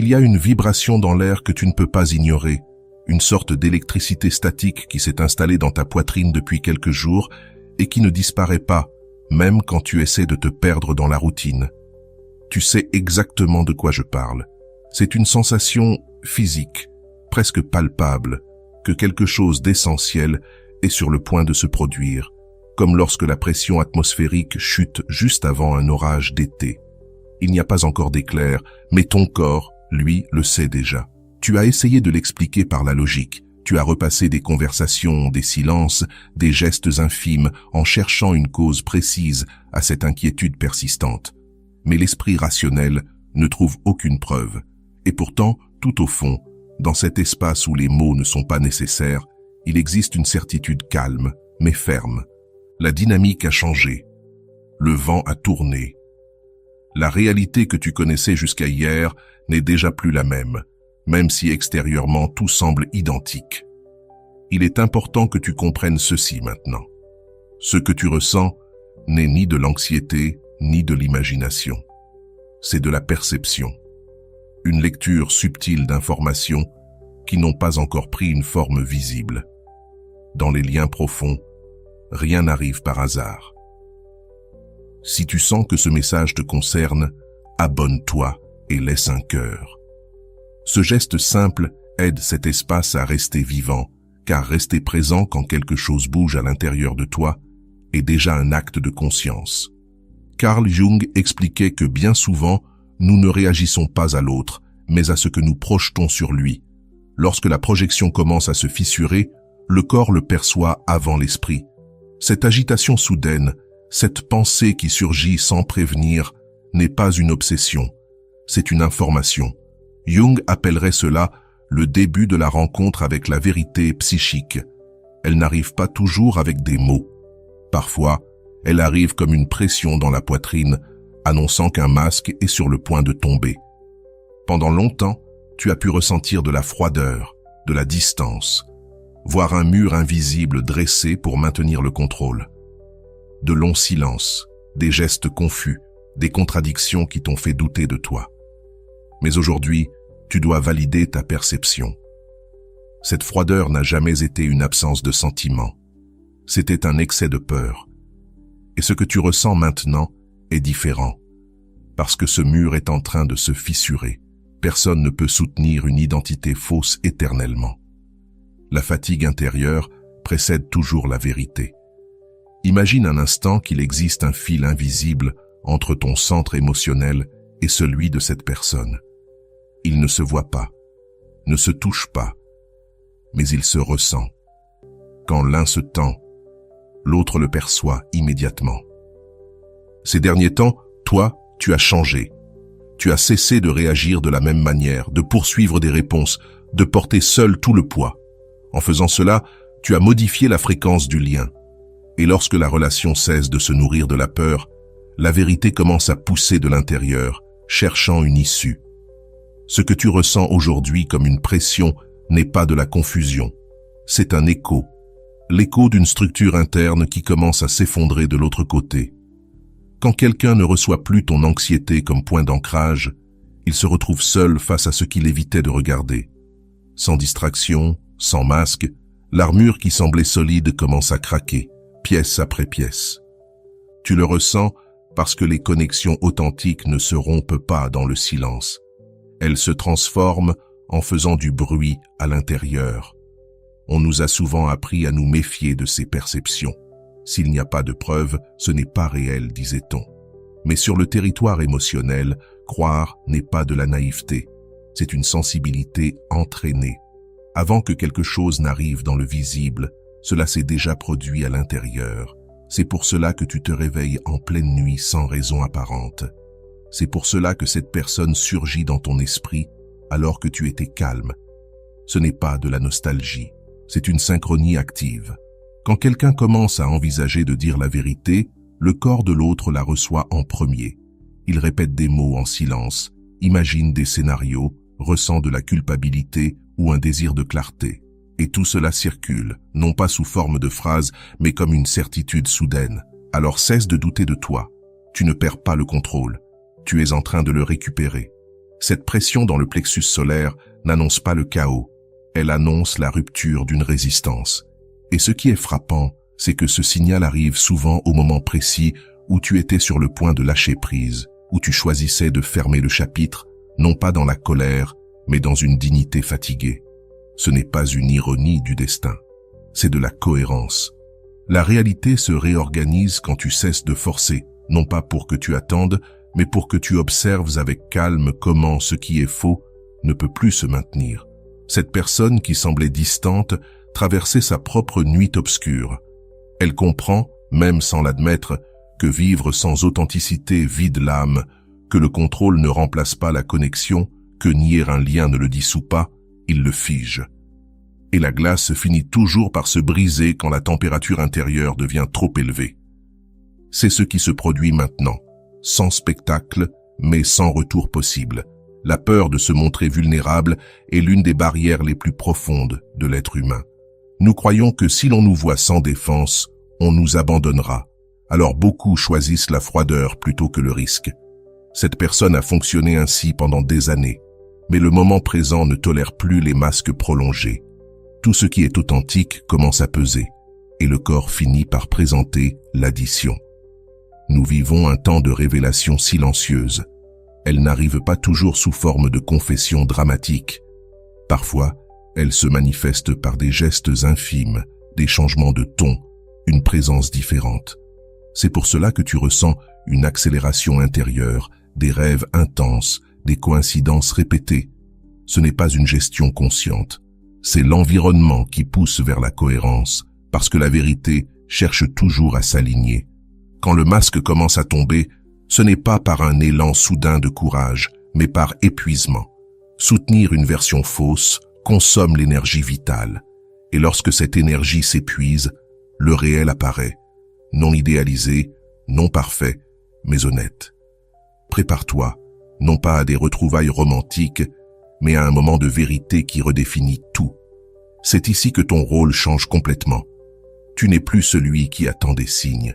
Il y a une vibration dans l'air que tu ne peux pas ignorer, une sorte d'électricité statique qui s'est installée dans ta poitrine depuis quelques jours et qui ne disparaît pas, même quand tu essaies de te perdre dans la routine. Tu sais exactement de quoi je parle. C'est une sensation physique, presque palpable, que quelque chose d'essentiel est sur le point de se produire, comme lorsque la pression atmosphérique chute juste avant un orage d'été. Il n'y a pas encore d'éclair, mais ton corps, lui, le sait déjà. Tu as essayé de l'expliquer par la logique. Tu as repassé des conversations, des silences, des gestes infimes en cherchant une cause précise à cette inquiétude persistante. Mais l'esprit rationnel ne trouve aucune preuve. Et pourtant, tout au fond, dans cet espace où les mots ne sont pas nécessaires, il existe une certitude calme, mais ferme. La dynamique a changé. Le vent a tourné. La réalité que tu connaissais jusqu'à hier n'est déjà plus la même si extérieurement tout semble identique. Il est important que tu comprennes ceci maintenant. Ce que tu ressens n'est ni de l'anxiété, ni de l'imagination. C'est de la perception. Une lecture subtile d'informations qui n'ont pas encore pris une forme visible. Dans les liens profonds, rien n'arrive par hasard. Si tu sens que ce message te concerne, abonne-toi et laisse un cœur. Ce geste simple aide cet espace à rester vivant, car rester présent quand quelque chose bouge à l'intérieur de toi est déjà un acte de conscience. Carl Jung expliquait que bien souvent, nous ne réagissons pas à l'autre, mais à ce que nous projetons sur lui. Lorsque la projection commence à se fissurer, le corps le perçoit avant l'esprit. Cette agitation soudaine, cette pensée qui surgit sans prévenir, n'est pas une obsession, c'est une information. Jung appellerait cela le début de la rencontre avec la vérité psychique. Elle n'arrive pas toujours avec des mots. Parfois, elle arrive comme une pression dans la poitrine, annonçant qu'un masque est sur le point de tomber. Pendant longtemps, tu as pu ressentir de la froideur, de la distance, voir un mur invisible dressé pour maintenir le contrôle. De longs silences, des gestes confus, des contradictions qui t'ont fait douter de toi. Mais aujourd'hui, tu dois valider ta perception. Cette froideur n'a jamais été une absence de sentiment. C'était un excès de peur. Et ce que tu ressens maintenant est différent. Parce que ce mur est en train de se fissurer. Personne ne peut soutenir une identité fausse éternellement. La fatigue intérieure précède toujours la vérité. Imagine un instant qu'il existe un fil invisible entre ton centre émotionnel et celui de cette personne. Il ne se voit pas, ne se touche pas, mais il se ressent. Quand l'un se tend, l'autre le perçoit immédiatement. Ces derniers temps, toi, tu as changé. Tu as cessé de réagir de la même manière, de poursuivre des réponses, de porter seul tout le poids. En faisant cela, tu as modifié la fréquence du lien. Et lorsque la relation cesse de se nourrir de la peur, la vérité commence à pousser de l'intérieur, cherchant une issue. Ce que tu ressens aujourd'hui comme une pression n'est pas de la confusion. C'est un écho. L'écho d'une structure interne qui commence à s'effondrer de l'autre côté. Quand quelqu'un ne reçoit plus ton anxiété comme point d'ancrage, il se retrouve seul face à ce qu'il évitait de regarder. Sans distraction, sans masque, l'armure qui semblait solide commence à craquer, pièce après pièce. Tu le ressens parce que les connexions authentiques ne se rompent pas dans le silence. Elles se transforment en faisant du bruit à l'intérieur. On nous a souvent appris à nous méfier de ces perceptions. S'il n'y a pas de preuves, ce n'est pas réel, disait-on. Mais sur le territoire émotionnel, croire n'est pas de la naïveté. C'est une sensibilité entraînée. Avant que quelque chose n'arrive dans le visible, cela s'est déjà produit à l'intérieur. C'est pour cela que tu te réveilles en pleine nuit sans raison apparente. C'est pour cela que cette personne surgit dans ton esprit alors que tu étais calme. Ce n'est pas de la nostalgie, c'est une synchronie active. Quand quelqu'un commence à envisager de dire la vérité, le corps de l'autre la reçoit en premier. Il répète des mots en silence, imagine des scénarios, ressent de la culpabilité ou un désir de clarté. Et tout cela circule, non pas sous forme de phrases, mais comme une certitude soudaine. Alors cesse de douter de toi. Tu ne perds pas le contrôle. Tu es en train de le récupérer. Cette pression dans le plexus solaire n'annonce pas le chaos, elle annonce la rupture d'une résistance. Et ce qui est frappant, c'est que ce signal arrive souvent au moment précis où tu étais sur le point de lâcher prise, où tu choisissais de fermer le chapitre, non pas dans la colère, mais dans une dignité fatiguée. Ce n'est pas une ironie du destin, c'est de la cohérence. La réalité se réorganise quand tu cesses de forcer, non pas pour que tu attendes, mais pour que tu observes avec calme comment ce qui est faux ne peut plus se maintenir. Cette personne qui semblait distante traversait sa propre nuit obscure. Elle comprend, même sans l'admettre, que vivre sans authenticité vide l'âme, que le contrôle ne remplace pas la connexion, que nier un lien ne le dissout pas, il le fige. Et la glace finit toujours par se briser quand la température intérieure devient trop élevée. C'est ce qui se produit maintenant, sans spectacle, mais sans retour possible. La peur de se montrer vulnérable est l'une des barrières les plus profondes de l'être humain. Nous croyons que si l'on nous voit sans défense, on nous abandonnera. Alors beaucoup choisissent la froideur plutôt que le risque. Cette personne a fonctionné ainsi pendant des années, mais le moment présent ne tolère plus les masques prolongés. Tout ce qui est authentique commence à peser, et le corps finit par présenter l'addition. Nous vivons un temps de révélation silencieuse. Elle n'arrive pas toujours sous forme de confession dramatique. Parfois, elle se manifeste par des gestes infimes, des changements de ton, une présence différente. C'est pour cela que tu ressens une accélération intérieure, des rêves intenses, des coïncidences répétées. Ce n'est pas une gestion consciente. C'est l'environnement qui pousse vers la cohérence, parce que la vérité cherche toujours à s'aligner. Quand le masque commence à tomber, ce n'est pas par un élan soudain de courage, mais par épuisement. Soutenir une version fausse consomme l'énergie vitale. Et lorsque cette énergie s'épuise, le réel apparaît, non idéalisé, non parfait, mais honnête. Prépare-toi, non pas à des retrouvailles romantiques, mais à un moment de vérité qui redéfinit tout. C'est ici que ton rôle change complètement. Tu n'es plus celui qui attend des signes.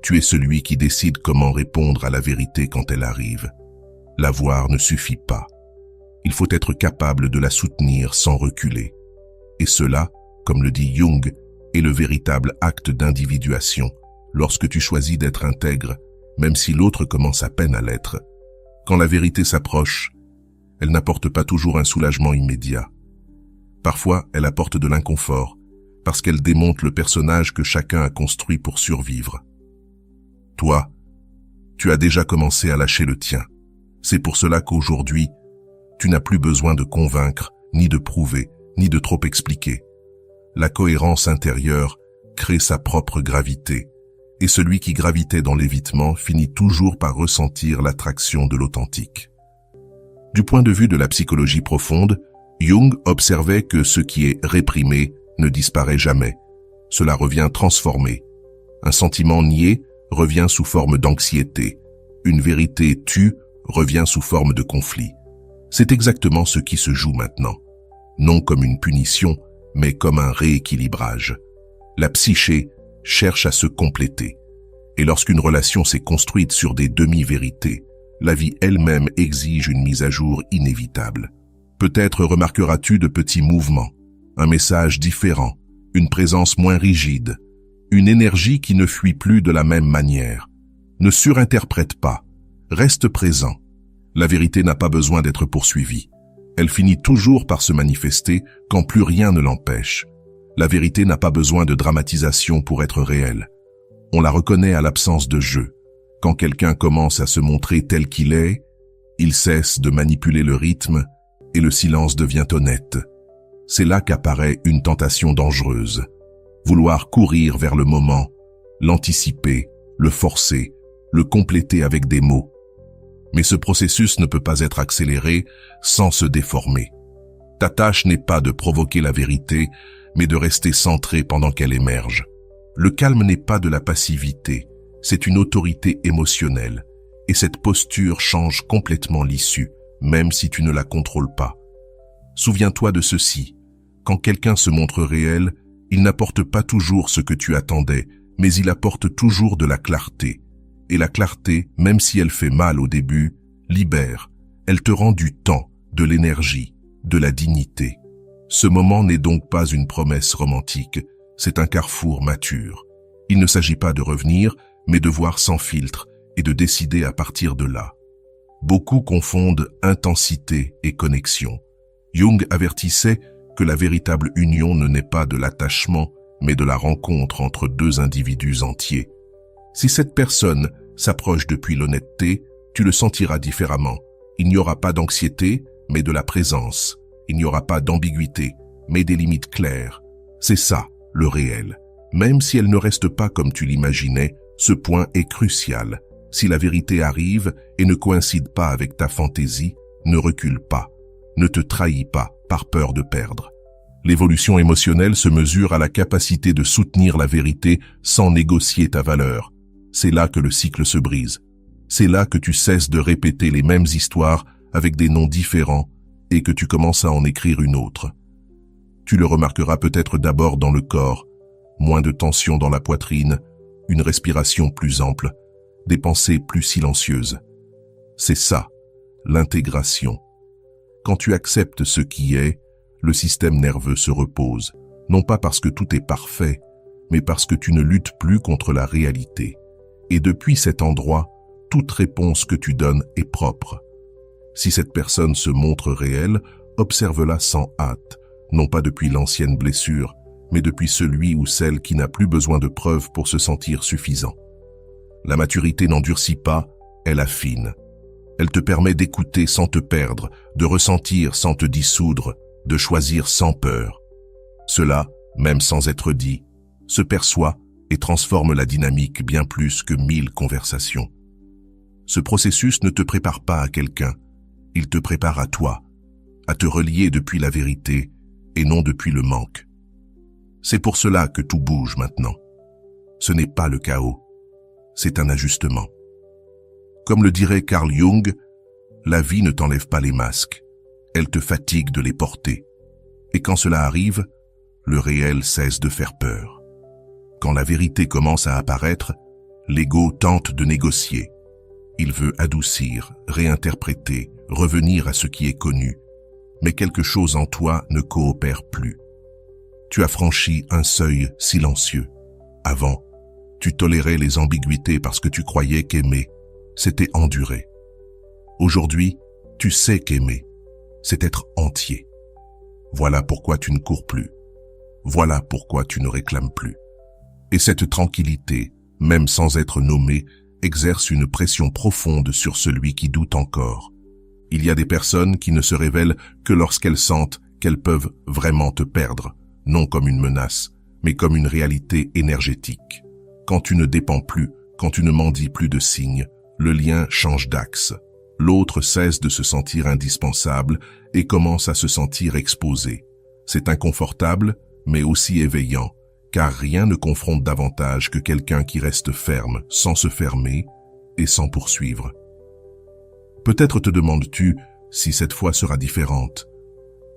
Tu es celui qui décide comment répondre à la vérité quand elle arrive. La voir ne suffit pas. Il faut être capable de la soutenir sans reculer. Et cela, comme le dit Jung, est le véritable acte d'individuation, lorsque tu choisis d'être intègre, même si l'autre commence à peine à l'être. Quand la vérité s'approche, elle n'apporte pas toujours un soulagement immédiat. Parfois, elle apporte de l'inconfort, parce qu'elle démonte le personnage que chacun a construit pour survivre. Toi, tu as déjà commencé à lâcher le tien. C'est pour cela qu'aujourd'hui, tu n'as plus besoin de convaincre, ni de prouver, ni de trop expliquer. La cohérence intérieure crée sa propre gravité, et celui qui gravitait dans l'évitement finit toujours par ressentir l'attraction de l'authentique. Du point de vue de la psychologie profonde, Jung observait que ce qui est réprimé ne disparaît jamais. Cela revient transformé. Un sentiment nié revient sous forme d'anxiété. Une vérité tue revient sous forme de conflit. C'est exactement ce qui se joue maintenant. Non comme une punition, mais comme un rééquilibrage. La psyché cherche à se compléter. Et lorsqu'une relation s'est construite sur des demi-vérités, la vie elle-même exige une mise à jour inévitable. Peut-être remarqueras-tu de petits mouvements, un message différent, une présence moins rigide, une énergie qui ne fuit plus de la même manière. Ne surinterprète pas, reste présent. La vérité n'a pas besoin d'être poursuivie. Elle finit toujours par se manifester quand plus rien ne l'empêche. La vérité n'a pas besoin de dramatisation pour être réelle. On la reconnaît à l'absence de jeu. Quand quelqu'un commence à se montrer tel qu'il est, il cesse de manipuler le rythme et le silence devient honnête. C'est là qu'apparaît une tentation dangereuse. Vouloir courir vers le moment, l'anticiper, le forcer, le compléter avec des mots. Mais ce processus ne peut pas être accéléré sans se déformer. Ta tâche n'est pas de provoquer la vérité, mais de rester centré pendant qu'elle émerge. Le calme n'est pas de la passivité, c'est une autorité émotionnelle, et cette posture change complètement l'issue, même si tu ne la contrôles pas. Souviens-toi de ceci, quand quelqu'un se montre réel, il n'apporte pas toujours ce que tu attendais, mais il apporte toujours de la clarté. Et la clarté, même si elle fait mal au début, libère. Elle te rend du temps, de l'énergie, de la dignité. Ce moment n'est donc pas une promesse romantique, c'est un carrefour mature. Il ne s'agit pas de revenir, mais de voir sans filtre et de décider à partir de là. Beaucoup confondent intensité et connexion. Jung avertissait que la véritable union ne naît pas de l'attachement, mais de la rencontre entre deux individus entiers. Si cette personne s'approche depuis l'honnêteté, tu le sentiras différemment. Il n'y aura pas d'anxiété, mais de la présence. Il n'y aura pas d'ambiguïté, mais des limites claires. C'est ça, le réel. Même si elle ne reste pas comme tu l'imaginais, ce point est crucial. Si la vérité arrive et ne coïncide pas avec ta fantaisie, ne recule pas. Ne te trahis pas par peur de perdre. L'évolution émotionnelle se mesure à la capacité de soutenir la vérité sans négocier ta valeur. C'est là que le cycle se brise. C'est là que tu cesses de répéter les mêmes histoires avec des noms différents et que tu commences à en écrire une autre. Tu le remarqueras peut-être d'abord dans le corps, moins de tension dans la poitrine, une respiration plus ample, des pensées plus silencieuses. C'est ça, l'intégration. Quand tu acceptes ce qui est, le système nerveux se repose, non pas parce que tout est parfait, mais parce que tu ne luttes plus contre la réalité. Et depuis cet endroit, toute réponse que tu donnes est propre. Si cette personne se montre réelle, observe-la sans hâte, non pas depuis l'ancienne blessure, mais depuis celui ou celle qui n'a plus besoin de preuves pour se sentir suffisant. La maturité n'endurcit pas, elle affine. Elle te permet d'écouter sans te perdre, de ressentir sans te dissoudre, de choisir sans peur. Cela, même sans être dit, se perçoit et transforme la dynamique bien plus que 1000 conversations. Ce processus ne te prépare pas à quelqu'un, il te prépare à toi, à te relier depuis la vérité et non depuis le manque. C'est pour cela que tout bouge maintenant. Ce n'est pas le chaos, c'est un ajustement. Comme le dirait Carl Jung, la vie ne t'enlève pas les masques, elle te fatigue de les porter. Et quand cela arrive, le réel cesse de faire peur. Quand la vérité commence à apparaître, l'ego tente de négocier. Il veut adoucir, réinterpréter, revenir à ce qui est connu. Mais quelque chose en toi ne coopère plus. Tu as franchi un seuil silencieux. Avant, tu tolérais les ambiguïtés parce que tu croyais qu'aimer, c'était endurer. Aujourd'hui, tu sais qu'aimer, c'est être entier. Voilà pourquoi tu ne cours plus. Voilà pourquoi tu ne réclames plus. Et cette tranquillité, même sans être nommée, exerce une pression profonde sur celui qui doute encore. Il y a des personnes qui ne se révèlent que lorsqu'elles sentent qu'elles peuvent vraiment te perdre, non comme une menace, mais comme une réalité énergétique. Quand tu ne dépends plus, quand tu ne mendis plus de signes, le lien change d'axe. L'autre cesse de se sentir indispensable et commence à se sentir exposé. C'est inconfortable, mais aussi éveillant, car rien ne confronte davantage que quelqu'un qui reste ferme, sans se fermer et sans poursuivre. Peut-être te demandes-tu si cette fois sera différente,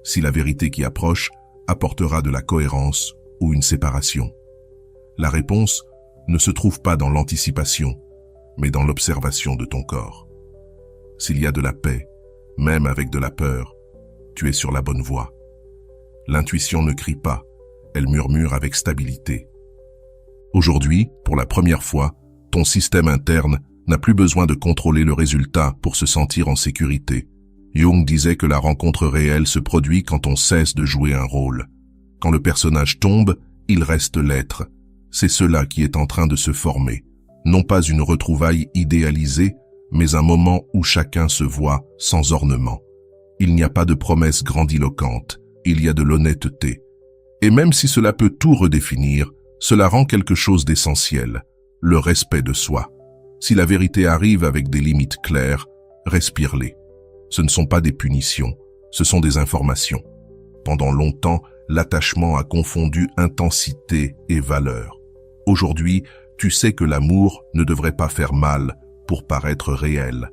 si la vérité qui approche apportera de la cohérence ou une séparation. La réponse ne se trouve pas dans l'anticipation, mais dans l'observation de ton corps. S'il y a de la paix, même avec de la peur, tu es sur la bonne voie. L'intuition ne crie pas, elle murmure avec stabilité. Aujourd'hui, pour la première fois, ton système interne n'a plus besoin de contrôler le résultat pour se sentir en sécurité. Jung disait que la rencontre réelle se produit quand on cesse de jouer un rôle. Quand le personnage tombe, il reste l'être. C'est cela qui est en train de se former. Non pas une retrouvaille idéalisée, mais un moment où chacun se voit sans ornement. Il n'y a pas de promesses grandiloquentes, il y a de l'honnêteté. Et même si cela peut tout redéfinir, cela rend quelque chose d'essentiel, le respect de soi. Si la vérité arrive avec des limites claires, respire-les. Ce ne sont pas des punitions, ce sont des informations. Pendant longtemps, l'attachement a confondu intensité et valeur. Aujourd'hui, tu sais que l'amour ne devrait pas faire mal pour paraître réel.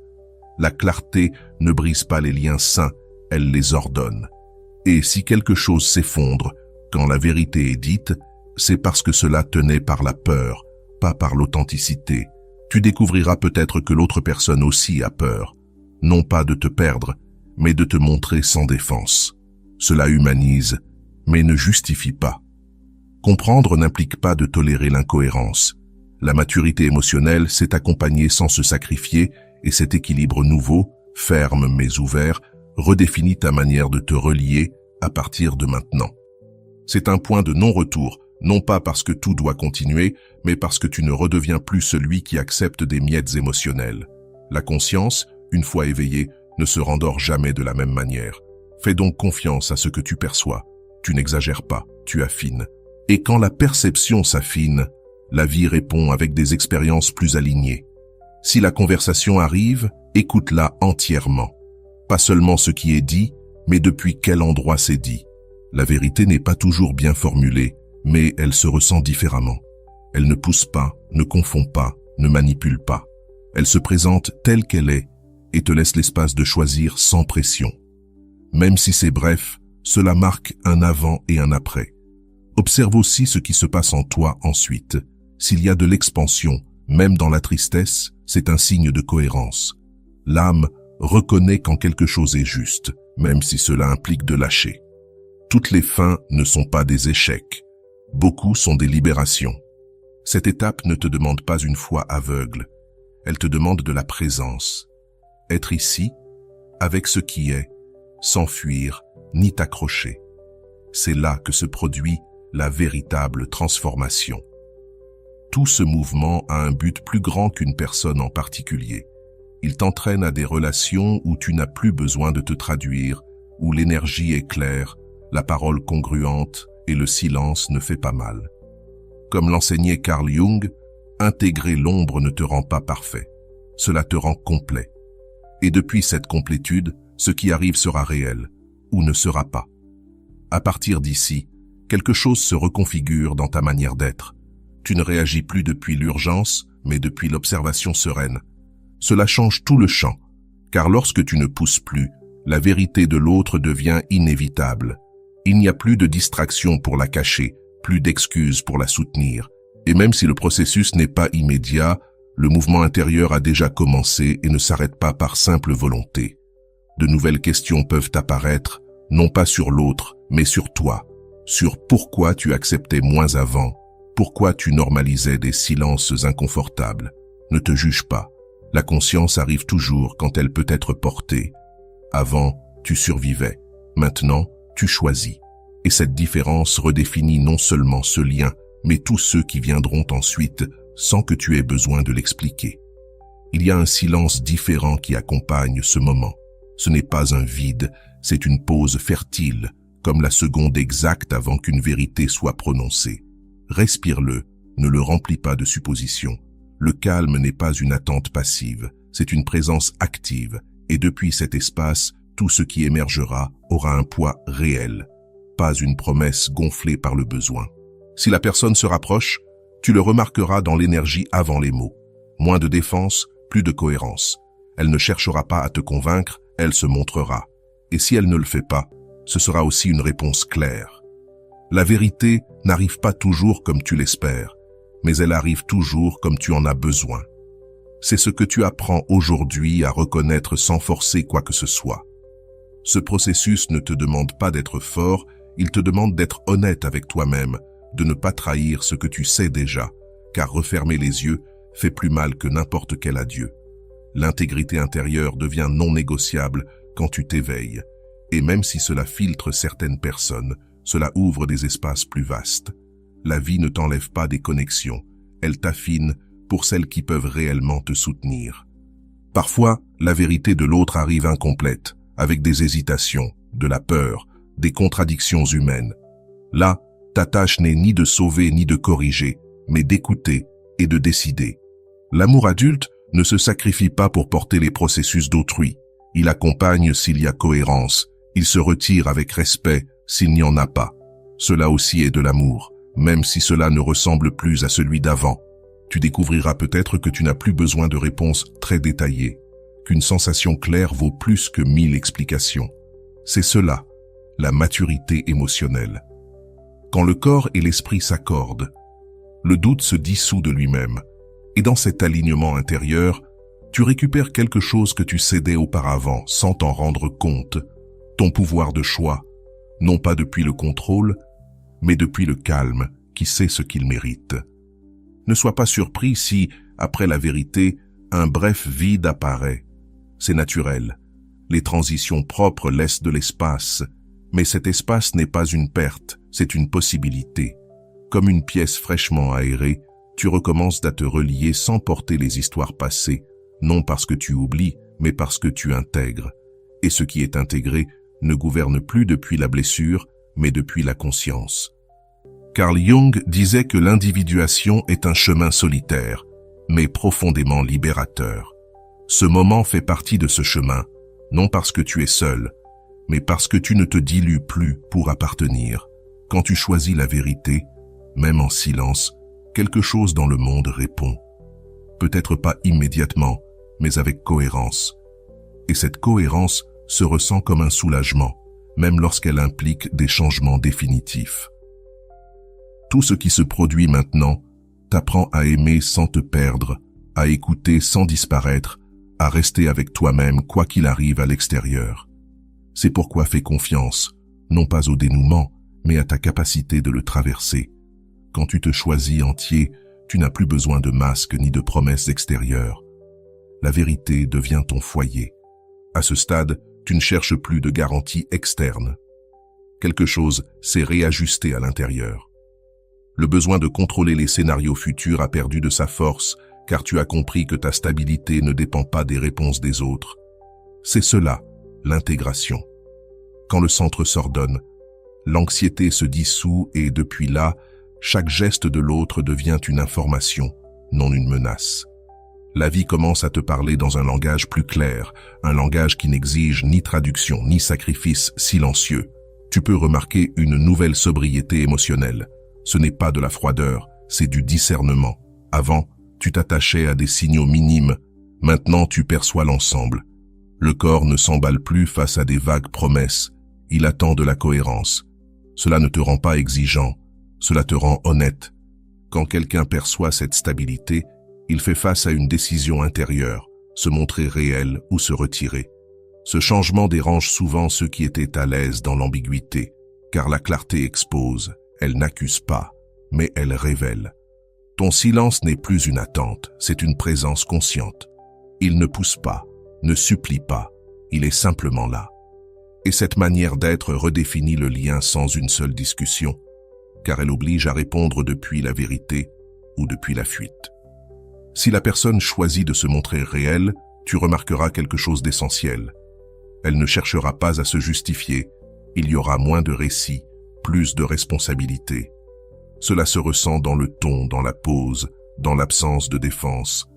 La clarté ne brise pas les liens sains, elle les ordonne. Et si quelque chose s'effondre quand la vérité est dite, c'est parce que cela tenait par la peur, pas par l'authenticité. Tu découvriras peut-être que l'autre personne aussi a peur. non pas de te perdre, mais de te montrer sans défense. Cela humanise, mais ne justifie pas. Comprendre n'implique pas de tolérer l'incohérence. La maturité émotionnelle s'est accompagnée sans se sacrifier et cet équilibre nouveau, ferme mais ouvert, redéfinit ta manière de te relier à partir de maintenant. C'est un point de non-retour, non pas parce que tout doit continuer, mais parce que tu ne redeviens plus celui qui accepte des miettes émotionnelles. La conscience, une fois éveillée, ne se rendort jamais de la même manière. Fais donc confiance à ce que tu perçois. Tu n'exagères pas, tu affines. Et quand la perception s'affine, la vie répond avec des expériences plus alignées. Si la conversation arrive, écoute-la entièrement. Pas seulement ce qui est dit, mais depuis quel endroit c'est dit. La vérité n'est pas toujours bien formulée, mais elle se ressent différemment. Elle ne pousse pas, ne confond pas, ne manipule pas. Elle se présente telle qu'elle est et te laisse l'espace de choisir sans pression. Même si c'est bref, cela marque un avant et un après. Observe aussi ce qui se passe en toi ensuite. S'il y a de l'expansion, même dans la tristesse, c'est un signe de cohérence. L'âme reconnaît quand quelque chose est juste, même si cela implique de lâcher. Toutes les fins ne sont pas des échecs. Beaucoup sont des libérations. Cette étape ne te demande pas une foi aveugle. Elle te demande de la présence. Être ici, avec ce qui est, sans fuir ni t'accrocher. C'est là que se produit la véritable transformation. Tout ce mouvement a un but plus grand qu'une personne en particulier. Il t'entraîne à des relations où tu n'as plus besoin de te traduire, où l'énergie est claire, la parole congruente et le silence ne fait pas mal. Comme l'enseignait Carl Jung, intégrer l'ombre ne te rend pas parfait. Cela te rend complet. Et depuis cette complétude, ce qui arrive sera réel, ou ne sera pas. À partir d'ici, quelque chose se reconfigure dans ta manière d'être. Tu ne réagis plus depuis l'urgence, mais depuis l'observation sereine. Cela change tout le champ, car lorsque tu ne pousses plus, la vérité de l'autre devient inévitable. Il n'y a plus de distraction pour la cacher, plus d'excuses pour la soutenir. Et même si le processus n'est pas immédiat, le mouvement intérieur a déjà commencé et ne s'arrête pas par simple volonté. De nouvelles questions peuvent apparaître, non pas sur l'autre, mais sur toi, sur pourquoi tu acceptais moins avant, pourquoi tu normalisais des silences inconfortables. Ne te juge pas. La conscience arrive toujours quand elle peut être portée. Avant, tu survivais. Maintenant, tu choisis. Et cette différence redéfinit non seulement ce lien, mais tous ceux qui viendront ensuite sans que tu aies besoin de l'expliquer. Il y a un silence différent qui accompagne ce moment. Ce n'est pas un vide, c'est une pause fertile, comme la seconde exacte avant qu'une vérité soit prononcée. Respire-le, ne le remplis pas de suppositions. Le calme n'est pas une attente passive, c'est une présence active, et depuis cet espace, tout ce qui émergera aura un poids réel, pas une promesse gonflée par le besoin. Si la personne se rapproche, tu le remarqueras dans l'énergie avant les mots. Moins de défense, plus de cohérence. Elle ne cherchera pas à te convaincre, elle se montrera. Et si elle ne le fait pas, ce sera aussi une réponse claire. La vérité n'arrive pas toujours comme tu l'espères, mais elle arrive toujours comme tu en as besoin. C'est ce que tu apprends aujourd'hui à reconnaître sans forcer quoi que ce soit. Ce processus ne te demande pas d'être fort, il te demande d'être honnête avec toi-même, de ne pas trahir ce que tu sais déjà, car refermer les yeux fait plus mal que n'importe quel adieu. L'intégrité intérieure devient non négociable quand tu t'éveilles, et même si cela filtre certaines personnes, cela ouvre des espaces plus vastes. La vie ne t'enlève pas des connexions, elle t'affine pour celles qui peuvent réellement te soutenir. Parfois, la vérité de l'autre arrive incomplète, avec des hésitations, de la peur, des contradictions humaines. Là, ta tâche n'est ni de sauver ni de corriger, mais d'écouter et de décider. L'amour adulte ne se sacrifie pas pour porter les processus d'autrui. Il accompagne s'il y a cohérence, il se retire avec respect s'il n'y en a pas. Cela aussi est de l'amour, même si cela ne ressemble plus à celui d'avant. Tu découvriras peut-être que tu n'as plus besoin de réponses très détaillées, qu'une sensation claire vaut plus que 1000 explications. C'est cela, la maturité émotionnelle. Quand le corps et l'esprit s'accordent, le doute se dissout de lui-même, et dans cet alignement intérieur, Tu récupères quelque chose que tu cédais auparavant sans t'en rendre compte, ton pouvoir de choix, non pas depuis le contrôle, mais depuis le calme qui sait ce qu'il mérite. Ne sois pas surpris si, après la vérité, un bref vide apparaît. C'est naturel. Les transitions propres laissent de l'espace, mais cet espace n'est pas une perte, c'est une possibilité. Comme une pièce fraîchement aérée, tu recommences à te relier sans porter les histoires passées, non parce que tu oublies, mais parce que tu intègres. Et ce qui est intégré ne gouverne plus depuis la blessure, mais depuis la conscience. Carl Jung disait que l'individuation est un chemin solitaire, mais profondément libérateur. Ce moment fait partie de ce chemin, non parce que tu es seul, mais parce que tu ne te dilues plus pour appartenir. Quand tu choisis la vérité, même en silence, quelque chose dans le monde répond. Peut-être pas immédiatement, mais avec cohérence. Et cette cohérence se ressent comme un soulagement, même lorsqu'elle implique des changements définitifs. Tout ce qui se produit maintenant t'apprend à aimer sans te perdre, à écouter sans disparaître, à rester avec toi-même quoi qu'il arrive à l'extérieur. C'est pourquoi fais confiance, non pas au dénouement, mais à ta capacité de le traverser. Quand tu te choisis entier, tu n'as plus besoin de masques ni de promesses extérieures. La vérité devient ton foyer. À ce stade, tu ne cherches plus de garanties externes. Quelque chose s'est réajusté à l'intérieur. Le besoin de contrôler les scénarios futurs a perdu de sa force, car tu as compris que ta stabilité ne dépend pas des réponses des autres. C'est cela, l'intégration. Quand le centre s'ordonne, l'anxiété se dissout et depuis là, chaque geste de l'autre devient une information, non une menace. La vie commence à te parler dans un langage plus clair, un langage qui n'exige ni traduction ni sacrifice silencieux. Tu peux remarquer une nouvelle sobriété émotionnelle. Ce n'est pas de la froideur, c'est du discernement. Avant, tu t'attachais à des signaux minimes. Maintenant, tu perçois l'ensemble. Le corps ne s'emballe plus face à des vagues promesses. Il attend de la cohérence. Cela ne te rend pas exigeant. Cela te rend honnête. Quand quelqu'un perçoit cette stabilité, il fait face à une décision intérieure, se montrer réel ou se retirer. Ce changement dérange souvent ceux qui étaient à l'aise dans l'ambiguïté, car la clarté expose, elle n'accuse pas, mais elle révèle. Ton silence n'est plus une attente, c'est une présence consciente. Il ne pousse pas, ne supplie pas, il est simplement là. Et cette manière d'être redéfinit le lien sans une seule discussion, car elle oblige à répondre depuis la vérité ou depuis la fuite. Si la personne choisit de se montrer réelle, tu remarqueras quelque chose d'essentiel. Elle ne cherchera pas à se justifier, il y aura moins de récits, plus de responsabilité. Cela se ressent dans le ton, dans la pose, dans l'absence de défense.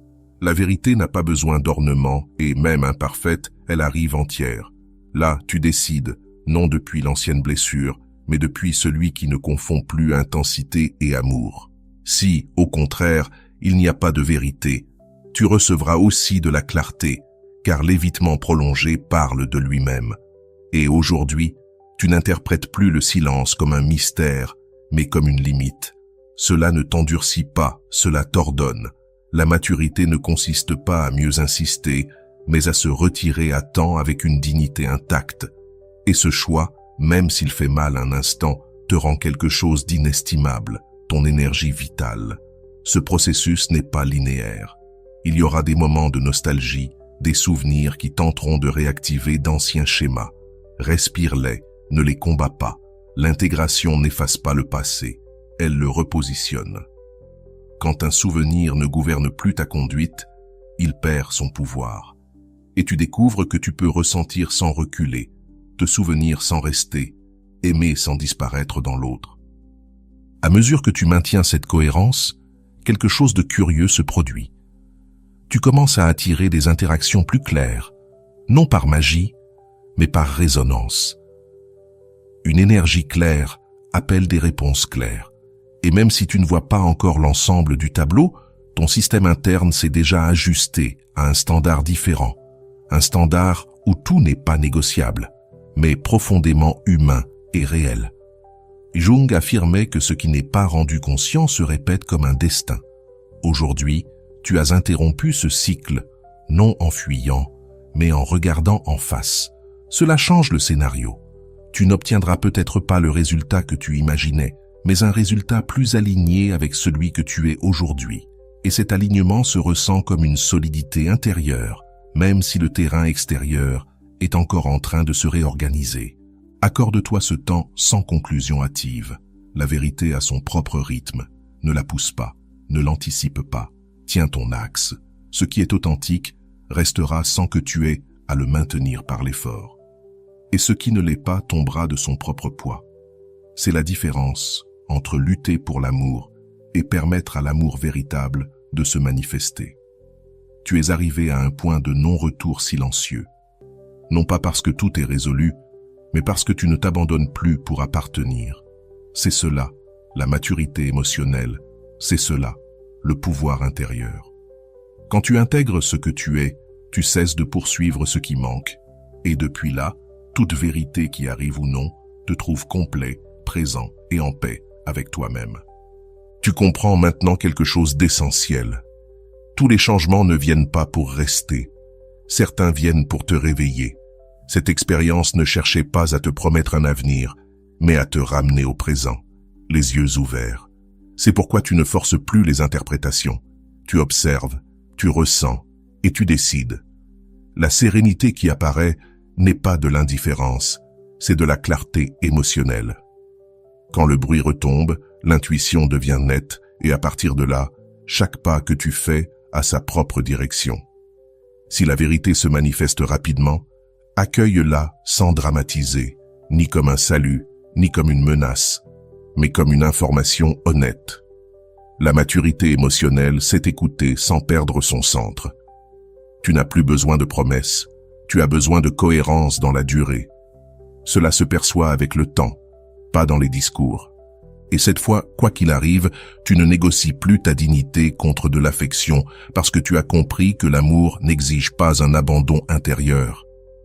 La vérité n'a pas besoin d'ornement et même imparfaite, elle arrive entière. Là, tu décides, non depuis l'ancienne blessure, mais depuis celui qui ne confond plus intensité et amour. Si, au contraire, il n'y a pas de vérité, tu recevras aussi de la clarté, car l'évitement prolongé parle de lui-même. Et aujourd'hui, tu n'interprètes plus le silence comme un mystère, mais comme une limite. Cela ne t'endurcit pas, cela t'ordonne. La maturité ne consiste pas à mieux insister, mais à se retirer à temps avec une dignité intacte. Et ce choix, même s'il fait mal un instant, te rend quelque chose d'inestimable, ton énergie vitale. Ce processus n'est pas linéaire. Il y aura des moments de nostalgie, des souvenirs qui tenteront de réactiver d'anciens schémas. Respire-les, ne les combats pas. L'intégration n'efface pas le passé, elle le repositionne. Quand un souvenir ne gouverne plus ta conduite, il perd son pouvoir. Et tu découvres que tu peux ressentir sans reculer, te souvenir sans rester, aimer sans disparaître dans l'autre. À mesure que tu maintiens cette cohérence, quelque chose de curieux se produit. Tu commences à attirer des interactions plus claires, non par magie, mais par résonance. Une énergie claire appelle des réponses claires. Et même si tu ne vois pas encore l'ensemble du tableau, ton système interne s'est déjà ajusté à un standard différent. Un standard où tout n'est pas négociable, mais profondément humain et réel. Jung affirmait que ce qui n'est pas rendu conscient se répète comme un destin. Aujourd'hui, tu as interrompu ce cycle. non en fuyant, mais en regardant en face. Cela change le scénario. Tu n'obtiendras peut-être pas le résultat que tu imaginais, mais un résultat plus aligné avec celui que tu es aujourd'hui. Et cet alignement se ressent comme une solidité intérieure, même si le terrain extérieur est encore en train de se réorganiser. Accorde-toi ce temps sans conclusion hâtive. La vérité a son propre rythme. Ne la pousse pas, ne l'anticipe pas. Tiens ton axe. Ce qui est authentique restera sans que tu aies à le maintenir par l'effort. Et ce qui ne l'est pas tombera de son propre poids. C'est la différence entre lutter pour l'amour et permettre à l'amour véritable de se manifester. Tu es arrivé à un point de non-retour silencieux. Non pas parce que tout est résolu, mais parce que tu ne t'abandonnes plus pour appartenir. C'est cela, la maturité émotionnelle. C'est cela, le pouvoir intérieur. Quand tu intègres ce que tu es, tu cesses de poursuivre ce qui manque. Et depuis là, toute vérité qui arrive ou non te trouve complet, présent et en paix avec toi-même. Tu comprends maintenant quelque chose d'essentiel. Tous les changements ne viennent pas pour rester. Certains viennent pour te réveiller. Cette expérience ne cherchait pas à te promettre un avenir, mais à te ramener au présent, les yeux ouverts. C'est pourquoi tu ne forces plus les interprétations. Tu observes, tu ressens et tu décides. La sérénité qui apparaît n'est pas de l'indifférence, c'est de la clarté émotionnelle. Quand le bruit retombe, l'intuition devient nette et à partir de là, chaque pas que tu fais a sa propre direction. Si la vérité se manifeste rapidement, accueille-la sans dramatiser, ni comme un salut, ni comme une menace, mais comme une information honnête. La maturité émotionnelle, c'est écouter sans perdre son centre. Tu n'as plus besoin de promesses, tu as besoin de cohérence dans la durée. Cela se perçoit avec le temps, pas dans les discours. Et cette fois, quoi qu'il arrive, tu ne négocies plus ta dignité contre de l'affection parce que tu as compris que l'amour n'exige pas un abandon intérieur.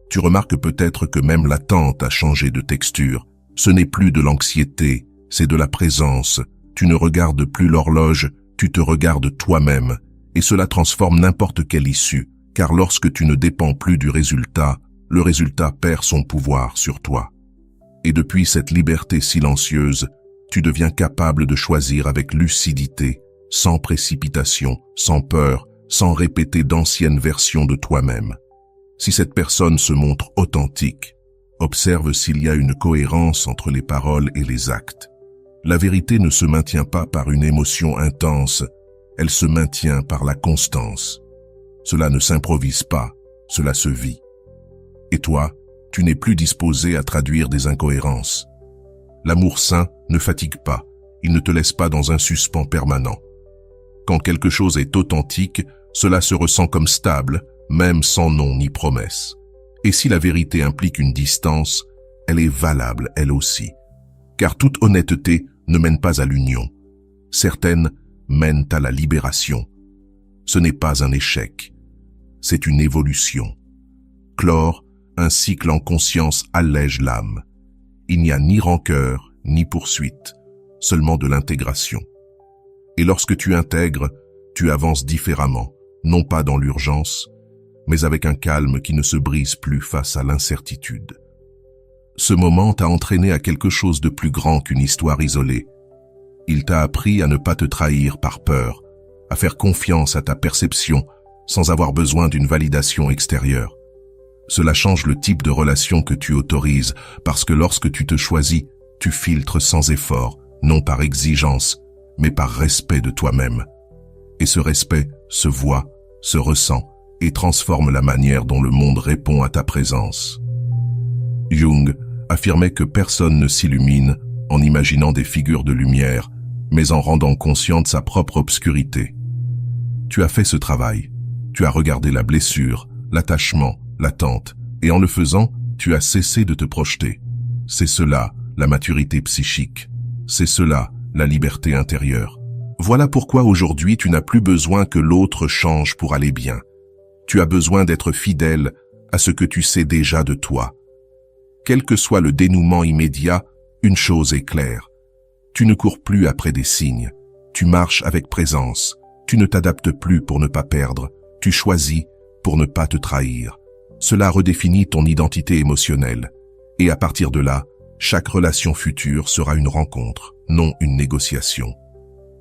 Tu remarques peut-être que même l'attente a changé de texture. Ce n'est plus de l'anxiété, c'est de la présence. Tu ne regardes plus l'horloge, tu te regardes toi-même. Et cela transforme n'importe quelle issue, car lorsque tu ne dépends plus du résultat, le résultat perd son pouvoir sur toi. Et depuis cette liberté silencieuse, tu deviens capable de choisir avec lucidité, sans précipitation, sans peur, sans répéter d'anciennes versions de toi-même. Si cette personne se montre authentique, observe s'il y a une cohérence entre les paroles et les actes. La vérité ne se maintient pas par une émotion intense, elle se maintient par la constance. Cela ne s'improvise pas, cela se vit. Et toi, tu n'es plus disposé à traduire des incohérences. L'amour sain ne fatigue pas, il ne te laisse pas dans un suspens permanent. Quand quelque chose est authentique, cela se ressent comme stable, même sans nom ni promesse. Et si la vérité implique une distance, elle est valable elle aussi. Car toute honnêteté ne mène pas à l'union. Certaines mènent à la libération. Ce n'est pas un échec, c'est une évolution. Clore, un cycle en conscience allège l'âme. Il n'y a ni rancœur, ni poursuite, seulement de l'intégration. Et lorsque tu intègres, tu avances différemment, non pas dans l'urgence, mais avec un calme qui ne se brise plus face à l'incertitude. Ce moment t'a entraîné à quelque chose de plus grand qu'une histoire isolée. Il t'a appris à ne pas te trahir par peur, à faire confiance à ta perception sans avoir besoin d'une validation extérieure. Cela change le type de relation que tu autorises parce que lorsque tu te choisis, tu filtres sans effort, non par exigence, mais par respect de toi-même. Et ce respect se voit, se ressent et transforme la manière dont le monde répond à ta présence. Jung affirmait que personne ne s'illumine en imaginant des figures de lumière, mais en rendant conscient de sa propre obscurité. Tu as fait ce travail, tu as regardé la blessure, l'attachement, l'attente, et en le faisant, tu as cessé de te projeter. C'est cela, la maturité psychique. C'est cela, la liberté intérieure. Voilà pourquoi aujourd'hui tu n'as plus besoin que l'autre change pour aller bien. Tu as besoin d'être fidèle à ce que tu sais déjà de toi. Quel que soit le dénouement immédiat, une chose est claire. Tu ne cours plus après des signes. Tu marches avec présence. Tu ne t'adaptes plus pour ne pas perdre. Tu choisis pour ne pas te trahir. Cela redéfinit ton identité émotionnelle. Et à partir de là, chaque relation future sera une rencontre, non une négociation.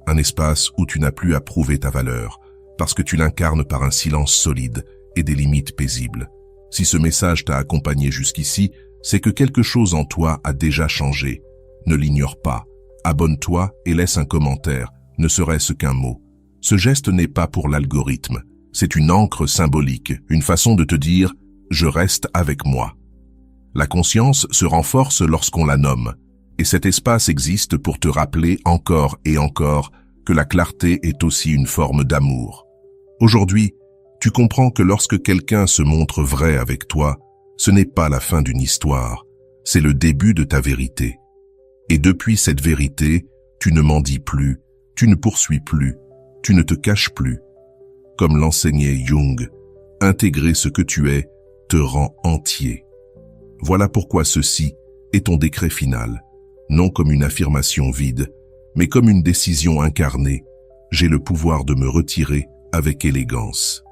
Un espace où tu n'as plus à prouver ta valeur, parce que tu l'incarnes par un silence solide et des limites paisibles. Si ce message t'a accompagné jusqu'ici, c'est que quelque chose en toi a déjà changé. Ne l'ignore pas. Abonne-toi et laisse un commentaire, ne serait-ce qu'un mot. Ce geste n'est pas pour l'algorithme. C'est une encre symbolique, une façon de te dire « je reste avec moi ». La conscience se renforce lorsqu'on la nomme, et cet espace existe pour te rappeler encore et encore que la clarté est aussi une forme d'amour. Aujourd'hui, tu comprends que lorsque quelqu'un se montre vrai avec toi, ce n'est pas la fin d'une histoire, c'est le début de ta vérité. Et depuis cette vérité, tu ne mendis plus, tu ne poursuis plus, tu ne te caches plus. Comme l'enseignait Jung, intégrer ce que tu es te rend entier. Voilà pourquoi ceci est ton décret final, non comme une affirmation vide, mais comme une décision incarnée. J'ai le pouvoir de me retirer avec élégance.